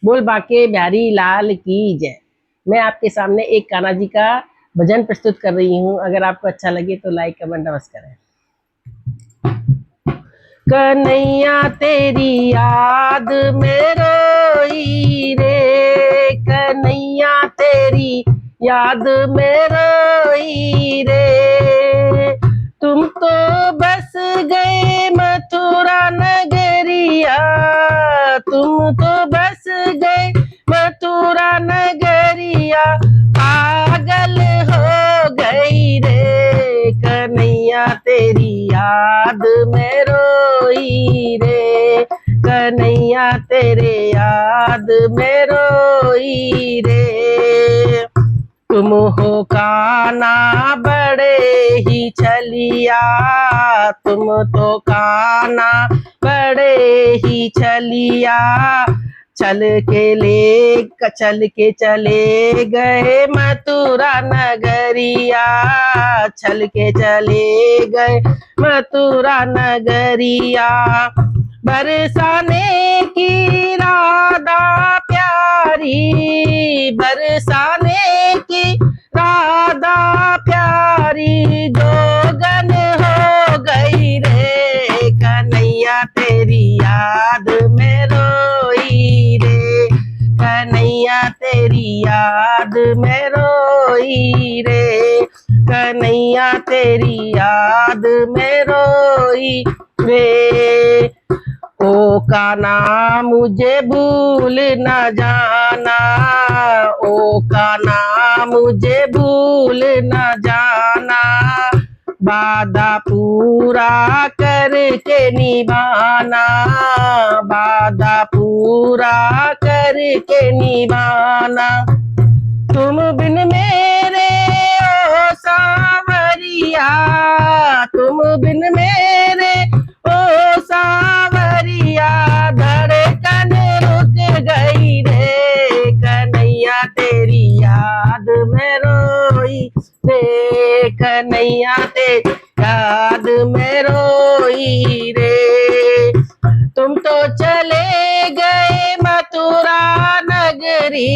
बोल बाके बिहारी लाल की जय। मैं आपके सामने एक कान्हा जी का भजन प्रस्तुत कर रही हूँ। अगर आपको अच्छा लगे तो लाइक कमेंट अवश्य करें। कन्हैया तेरी याद में रोई रे, कन्हैया तेरी याद में रोई रे। तुम तो बस गए मथुरा नगरिया, तुम तो बस गए मथुरा नगरिया। पागल हो गई रे, कन्हैया तेरी याद में रोई रे, कन्हैया तेरे याद में रोई रे। तुम हो कान्हा बड़े ही छलिया, तुम तो कान्हा बड़े ही छलिया। चल के चले गए मथुरा नगरिया, चल के चले गए मथुरा नगरिया। बरसाने की राधा प्यारी, बरसाने की राधा प्यारी। जोगन हो गई रे, कन्हैया तेरी याद में रोई रे, कन्हैया तेरी याद में रोई रे, कन्हैया तेरी याद में रोई रे। ओ कान्हा मुझे भूल न जाना, ओ कान्हा मुझे भूल न जाना। वादा पूरा करके निभाना, वादा पूरा करके निभाना। तुम बिन मेरे ओ सांवरिया, तुम बिन मेरे ओ सांवरिया। धड़कन रुक गई रे, कन्हैया तेरी याद में रोई रे, कन्हैया तेरी याद में रोई रे। तुम तो चले गए मथुरा नगरी,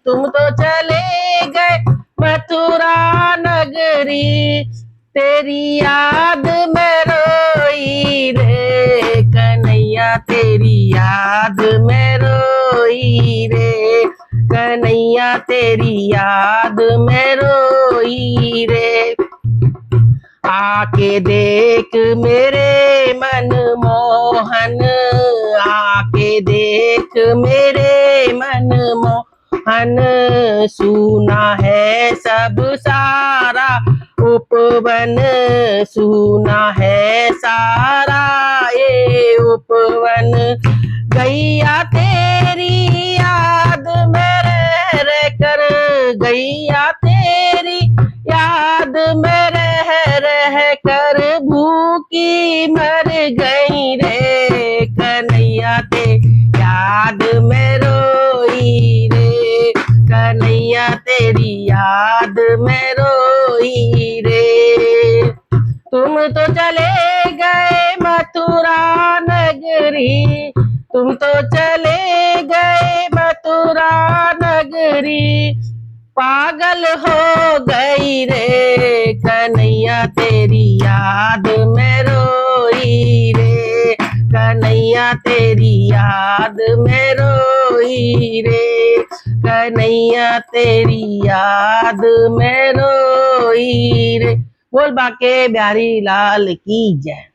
तुम तो चले गए मथुरा नगरी। तेरी याद में रोई रे, कन्हैया तेरी याद में रोई रे, कन्हैया तेरी याद में रोई रे। आके देख मेरे मन मोहन, आके देख मेरे मन मोहन। सुना है सब सारा उपवन, सुना है सारा ये उपवन। गैया तेरी याद में रह कर, गैया तेरी याद में रह कर भूखी मर गई रे, कन्हैया ते याद में रोई रे, कन्हैया तेरी याद में रोई रे। तुम तो चले गए मथुरा नगरी, तुम तो चले गए मथुरा नगरी। पागल हो गई रे, कन्हैया तेरी याद में रोई रे, कन्हैया तेरी याद में रोई रे, कन्हैया तेरी याद में रोई रे। बोल बाके बिहारी लाल की जय।